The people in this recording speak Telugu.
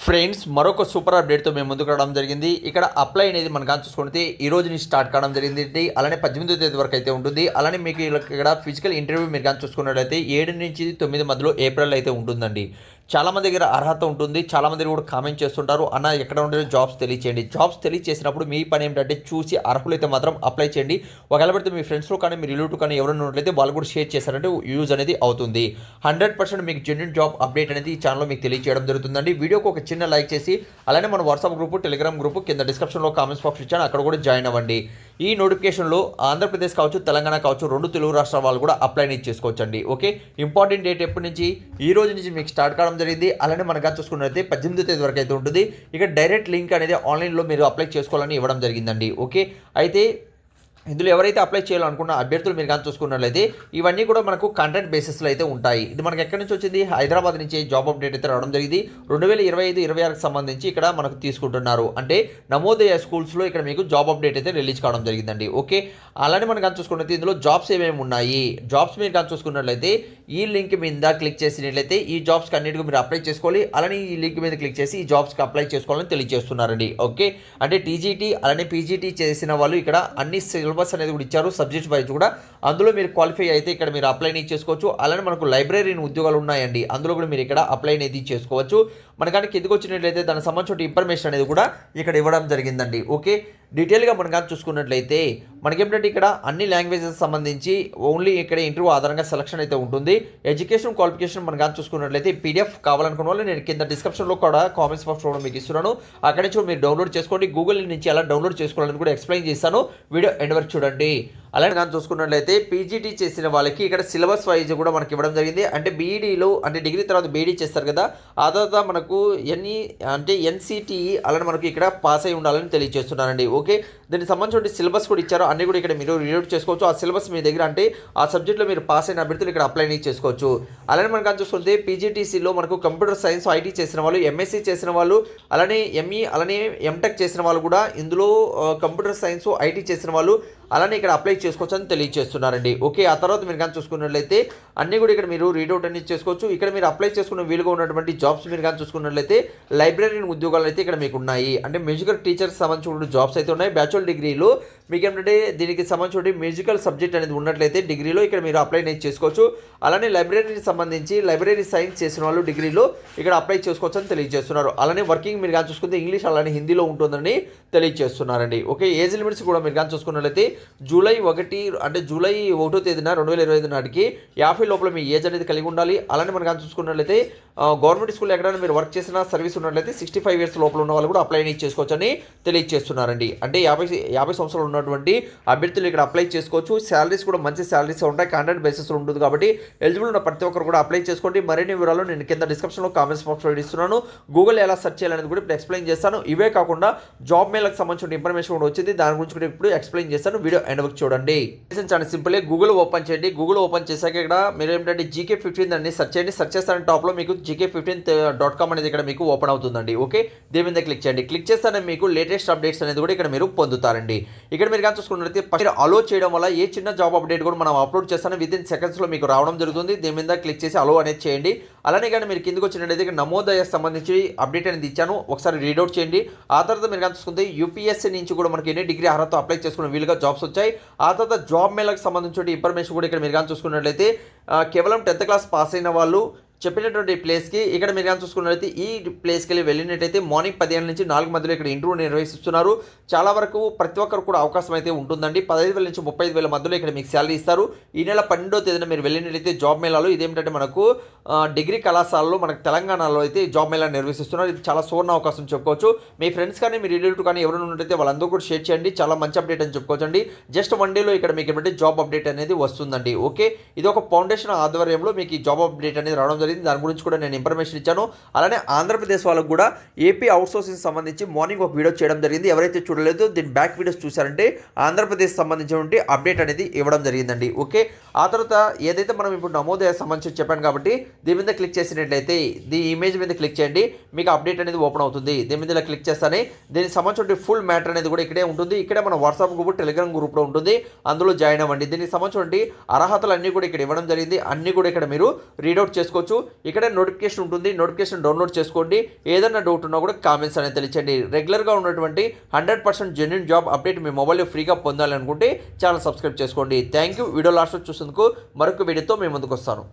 ఫ్రెండ్స్ మరొక సూపర్ అప్డేట్తో మేము ముందుకు రావడం జరిగింది. ఇక్కడ అప్లై అనేది మనం కానీ చూసుకుంటే ఈ రోజు నుంచి స్టార్ట్ కావడం జరిగింది. అలానే 18వ తేదీ వరకు అయితే ఉంటుంది. అలానే మీకు ఇక్కడ ఫిజికల్ ఇంటర్వ్యూ మీరు కానీ చూసుకున్నట్లయితే 7 నుంచి 9 మధ్యలో ఏప్రిల్ అయితే ఉంటుందండి. చాలామంది దగ్గర అర్హత ఉంటుంది. చాలామంది కూడా కామెంట్ చేస్తుంటారు, అన్న ఎక్కడ ఉండే జాబ్స్ తెలియచేయండి. జాబ్స్ తెలియచేసినప్పుడు మీ పని ఏమిటంటే చూసి అర్హులైతే మాత్రం అప్లై చేయండి. ఒకవేళ పెడితే మీ ఫ్రెండ్స్లో కానీ మీ రిలేటివ్ కానీ ఎవరైనా ఉన్నట్లయితే వాళ్ళు కూడా షేర్ చేశారంటే యూజ్ అనేది అవుతుంది. 100% మీకు జెన్యూన్ జాబ్ అప్డేట్ అనేది ఈ ఛానల్లో మీకు తెలియజేయడం జరుగుతుందండి. వీడియోకి ఒక చిన్న లైక్ చేసి అలానే మన వాట్సాప్ గ్రూప్, టెలిగ్రామ్ గ్రూప్ కింద డిస్క్రిప్షన్లో కామెంట్స్ బాక్స్ ఇచ్చాను, అక్కడ కూడా జాయిన్ అవ్వండి. ఈ నోటిఫికేషన్లో ఆంధ్రప్రదేశ్ కావచ్చు, తెలంగాణ కావచ్చు, 2 తెలుగు రాష్ట్రాల వాళ్ళు కూడా అప్లై అనేది చేసుకోవచ్చండి. ఓకే, ఇంపార్టెంట్ డేట్ ఎప్పటి నుంచి? ఈ రోజు నుంచి మీకు స్టార్ట్ కావడం జరిగింది. అలానే మనకు చూసుకున్నట్లయితే 18వ తేదీ వరకు అయితే ఉంటుంది. ఇక డైరెక్ట్ లింక్ అనేది ఆన్లైన్లో మీరు అప్లై చేసుకోవాలని ఇవ్వడం జరిగిందండి. ఓకే, అయితే ఇందులో ఎవరైతే అప్లై చేయాలనుకున్న అభ్యర్థులు మీరు కానీ చూసుకున్నట్లయితే ఇవన్నీ కూడా మనకు కాంట్రాక్ట్ బేసిస్లో అయితే ఉంటాయి. ఇది మనకు ఎక్కడి నుంచి వచ్చింది? హైదరాబాద్ నుంచి జాబ్ అప్డేట్ అయితే రావడం జరిగింది. 2025-26కి సంబంధించి ఇక్కడ మనకు తీసుకుంటున్నారు. అంటే నవోదయ స్కూల్స్లో ఇక్కడ మీకు జాబ్ అప్డేట్ అయితే రిలీజ్ కావడం జరిగిందండి. ఓకే, అలానే మనం కానీ చూసుకున్నట్లయితే ఇందులో జాబ్స్ ఏమేమి ఉన్నాయి? జాబ్స్ మీరు కానీ చూసుకున్నట్లయితే ఈ లింక్ మీద క్లిక్ చేసినట్లయితే ఈ జాబ్స్కి అన్నిటికీ మీరు అప్లై చేసుకోవాలి. అలానే ఈ లింక్ మీద క్లిక్ చేసి ఈ జాబ్స్కి అప్లై చేసుకోవాలని తెలియజేస్తున్నారండి. ఓకే, అంటే టీజీటీ అలానే పీజీటీ చేసిన వాళ్ళు ఇక్కడ అన్ని సిలబస్ అనేది కూడా ఇచ్చారు, సబ్జెక్ట్ వైజ్ కూడా. అందులో మీరు క్వాలిఫై అయితే ఇక్కడ మీరు అప్లై అనేది చేసుకోవచ్చు. అలానే మనకు లైబ్రరీ ఉద్యోగాలు ఉన్నాయండి, అందులో కూడా మీరు ఇక్కడ అప్లై అనేది చేసుకోవచ్చు. మనకానికి కిందకు వచ్చినట్లయితే దానికి సంబంధించిన ఇన్ఫర్మేషన్ అనేది కూడా ఇక్కడ ఇవ్వడం జరిగిందండి. ఓకే, డీటెయిల్గా మనం కానీ చూసుకున్నట్లయితే మనకేంటంటే ఇక్కడ అన్ని లాంగ్వేజెస్ సంబంధించి ఓన్లీ ఇక్కడ ఇంటర్వ్యూ ఆధారంగా సెలక్షన్ అయితే ఉంటుంది. ఎడ్యుకేషన్ క్వాలిఫికేషన్ మనం కానీ చూసుకున్నట్లయితే పీడిఎఫ్ కావాలనుకున్న వాళ్ళు నేను కింద డిస్క్రిప్షన్లో కూడా కామెంట్స్ బాక్స్లో మీకు ఇస్తున్నాను, అక్కడి నుంచి మీరు డౌన్లోడ్ చేసుకోండి. గూగుల్ నుంచి ఎలా డౌన్లోడ్ చేసుకోవాలని కూడా ఎక్స్ప్లెయిన్ చేస్తాను, వీడియో ఎండ్ వరకు చూడండి. అలానే కానీ చూసుకున్నట్లయితే పీజీటీ చేసిన వాళ్ళకి ఇక్కడ సిలబస్ వైజ్ కూడా మనకి ఇవ్వడం జరిగింది. అంటే బీఈడీలో అంటే డిగ్రీ తర్వాత బీఈడీ చేస్తారు కదా, ఆ తర్వాత మనకు ఎన్సీటీఈ అలానే మనకి ఇక్కడ పాస్ అయి ఉండాలని తెలియజేస్తున్నారండి. ఓకే, దీనికి సంబంధించిన సిలబస్ కూడా ఇచ్చారు, అన్ని కూడా ఇక్కడ మీరు రీడ్ చేసుకోవచ్చు. ఆ సిలబస్ మీ దగ్గర అంటే ఆ సబ్జెక్ట్లో మీరు పాస్ అయిన అభ్యర్థులు ఇక్కడ అప్లై చేసుకోవచ్చు. అలానే మనం కానీ చూసుకుంటే పీజీటీసీలో మనకు కంప్యూటర్ సైన్స్, ఐటీ చేసిన వాళ్ళు, ఎంఎస్సీ చేసిన వాళ్ళు, అలానే ఎంఈ అలానే ఎంటెక్ చేసిన వాళ్ళు కూడా ఇందులో కంప్యూటర్ సైన్స్, ఐటీ చేసిన వాళ్ళు అలానే ఇక్కడ అప్లై చేసుకోవచ్చు అని తెలియజేస్తున్నారండి. ఓకే, ఆ తర్వాత మీరు కానీ చూసుకున్నట్లయితే అన్నీ కూడా ఇక్కడ మీరు రీడౌట్ అనేది చేసుకోవచ్చు. ఇక్కడ మీరు అప్లై చేసుకున్న వీలుగా ఉన్నటువంటి జాబ్స్ మీరు కానీ చూసుకున్నట్లయితే లైబ్రరీ ఉద్యోగాలు అయితే ఇక్కడ మీకు ఉన్నాయి. అంటే మ్యూజికల్ టీచర్స్ సంబంధించిన జాబ్స్ అయితే ఉన్నాయి. బ్యాచులర్ డిగ్రీలో మీకు ఏంటంటే దీనికి సంబంధించిన మ్యూజికల్ సబ్జెక్ట్ అనేది ఉన్నట్లయితే డిగ్రీలో ఇక్కడ మీరు అప్లై అనేది చేసుకోవచ్చు. అలానే లైబ్రరీకి సంబంధించి లైబ్రరీ సైన్స్ చేసిన వాళ్ళు డిగ్రీలో ఇక్కడ అప్లై చేసుకోవచ్చు అని తెలియజేస్తున్నారు. అలానే వర్కింగ్ మీరు కానీ చూసుకుంటే ఇంగ్లీష్ అలానే హిందీలో ఉంటుందని తెలియజేస్తున్నారండి. ఓకే, ఏజ్ లిమిట్స్ కూడా మీరు కానీ చూసుకున్నట్లయితే జూలై 1వ తేదీన 2025 నాటికి 50 లోపల మీ ఏజ్ అనేది కలిగి ఉండాలి. అలానే మనం కానీ చూసుకున్నట్లయితే గవర్నమెంట్ స్కూల్ ఎక్కడైనా మీరు వర్క్ చేసిన సర్వీస్ ఉన్నట్లయితే 65 ఇయర్స్ లోపల ఉన్న వాళ్ళు కూడా అప్లై చేసుకోవచ్చు అని తెలియజేస్తున్నారండి. అంటే 50 సంవత్సరాలు ఉన్నటువంటి అభ్యర్థులు ఇక్కడ అప్లై చేసుకోవచ్చు. శాలరీస్ కూడా మంచి శాలరీస్ ఉంటాయి, కాంట్రాక్ట్ బేసిస్లో ఉంటుంది. కాబట్టి ఎలిజిబుల్ ఉన్న ప్రతి ఒక్కరు కూడా అప్లై చేసుకోండి. మరిన్ని వివరాలు నేను కింద డిస్క్రిప్షన్లో కామెంట్స్ బాక్స్లో ఇస్తున్నాను. గూగుల్ ఎలా సెర్చ్ చేయాలనేది కూడా ఇప్పుడు ఎక్స్ప్లెయిన్ చేస్తాను. ఇవే కాకుండా జాబ్ మేళకు సంబంధించిన ఇన్ఫర్మేషన్ కూడా వచ్చింది, దాని గురించి కూడా ఇప్పుడు ఎక్స్ప్లెయిన్ చేస్తాను, వీడియో ఎండ్ వరకు చూడండి. చాలా సింపుల్, గూగుల్ ఓపెన్ చేయండి. గూగుల్ ఓపెన్ చేశాక ఇక్కడ మీరు ఏంటంటే GK15 అని సెర్చ్ చేయండి. సెర్చ్ చేస్తారని టాప్లో మీకు GK15.com అనేది ఇక్కడ మీకు ఓపెన్ అవుతుందండి. ఓకే, దీని మీద క్లిక్ చేయండి. క్లిక్ చేస్తానే మీకు లేటెస్ట్ అప్డేట్స్ అనేది కూడా ఇక్కడ మీరు పొందుతారండి. ఇక్కడ మీరు కానీ చూసుకున్నట్లయితే ఫస్ట్ అలో చేయడం వల్ల ఏ చిన్న జాబ్ అప్డేట్ కూడా మనం అప్లోడ్ చేస్తాను వితిన్ సెకండ్స్లో మీకు రావడం జరుగుతుంది. దీని మీద క్లిక్ చేసి అలో అనేది చేయండి. అలానే కానీ మీరు కిందకి వచ్చినట్లయితే ఇక్కడ నమోదయ సంబంధించి అప్డేట్ అనేది ఇచ్చాను, ఒకసారి రీడౌట్ చేయండి. ఆ తర్వాత మీరు కానీ చూసుకుంటే యూపీఎస్సీ నుంచి కూడా మనకి ఎన్ని డిగ్రీ అర్హత అప్లై చేసుకున్న వీలుగా జాబ్స్ వచ్చాయి. ఆ తర్వాత జాబ్ మేళకు సంబంధించిన ఇన్ఫర్మేషన్ కూడా ఇక్కడ మీరు కానీ చూసుకున్నట్లయితే కేవలం 10th క్లాస్ పాస్ అయిన వాళ్ళు చెప్పినటువంటి ప్లేస్కి ఇక్కడ మీరు కానీ చూసుకున్నట్లయితే ఈ ప్లేస్కి వెళ్ళినట్టయితే మార్నింగ్ 10 గంటల నుంచి 4 మధ్యలో ఇక్కడ ఇంటర్వ్యూ నిర్వహిస్తున్నారు. చాలా వరకు ప్రతి ఒక్కరు కూడా అవకాశం అయితే ఉంటుందండి. 15,000 నుంచి 35,000 మధ్యలో ఇక్కడ మీకు శాలరీ ఇస్తారు. ఈ నెల 12వ తేదీన మీరు వెళ్ళినట్లయితే జాబ్ మేళాలో ఇదేమిటంటే మనకు డిగ్రీ కళాశాలలో మనకు తెలంగాణలో అయితే జాబ్ మేళా నిర్వహిస్తున్నారు. ఇది చాలా సువర్ణ అవకాశం చెప్పుకోవచ్చు. మీ ఫ్రెండ్స్ కానీ మీ రిలేటివ్ కానీ ఎవరైనా ఉన్నట్టయితే వాళ్ళందరూ కూడా షేర్ చేయండి, చాలా మంచి అప్డేట్ అని చెప్పుకోవచ్చండి. జస్ట్ 1 డేలో ఇక్కడ మీకు ఏమంటే జాబ్ అప్డేట్ అనేది వస్తుందండి. ఓకే, ఇది ఒక ఫౌండేషన్ ఆధ్వర్యంలో మీకు ఈ జాబ్ అప్డేట్ అనేది రావడం జరిగింది. దాని గురించి కూడా నేను ఇన్ఫర్మేషన్ ఇచ్చాను. అలానే ఆంధ్రప్రదేశ్ వాళ్ళకు కూడా ఏపీ అవుట్సోర్సింగ్ సంబంధించి మార్నింగ్ ఒక వీడియో చేయడం జరిగింది. ఎవరైతే చూడలేదో దీని బ్యాక్ వీడియోస్ చూసారంటే ఆంధ్రప్రదేశ్ సంబంధించినటువంటి అప్డేట్ అనేది ఇవ్వడం జరిగిందండి. ఓకే, ఆ తర్వాత ఏదైతే మనం ఇప్పుడు నమోదయ సంబంధించి చెప్పాను కాబట్టి దీని మీద క్లిక్ చేసినట్లయితే ఈ ఇమేజ్ మీద క్లిక్ చేయండి, మీకు అప్డేట్ అనేది ఓపెన్ అవుతుంది. దీని మీద క్లిక్ చేస్తానే దీనికి సంబంధించిన ఫుల్ మ్యాటర్ అనేది కూడా ఇక్కడే ఉంటుంది. ఇక్కడే మన వాట్సాప్ గ్రూప్, టెలిగ్రామ్ గ్రూప్లో ఉంటుంది, అందులో జాయిన్ అవ్వండి. దీనికి సంబంధించిన అర్హతలు అన్నీ కూడా ఇక్కడ ఇవ్వడం జరిగింది, అన్నీ కూడా ఇక్కడ మీరు రీడౌట్ చేసుకోవచ్చు. చూసుకోవచ్చు. ఇక్కడే నోటిఫికేషన్ ఉంటుంది, నోటిఫికేషన్ డౌన్లోడ్ చేసుకోండి. ఏదైనా డౌట్ ఉన్నా కూడా కామెంట్స్ అనేది తెలియచేయండి. రెగ్యులర్గా ఉన్నటువంటి 100% జెన్యూన్ జాబ్ అప్డేట్ మీ మొబైల్లో ఫ్రీగా పొందాలనుకుంటే ఛానల్ సబ్స్క్రైబ్ చేసుకోండి. Thank you. వీడియో లాస్ట్లో చూసేందుకు మరొక వీడియోతో మీ ముందుకు వస్తాను.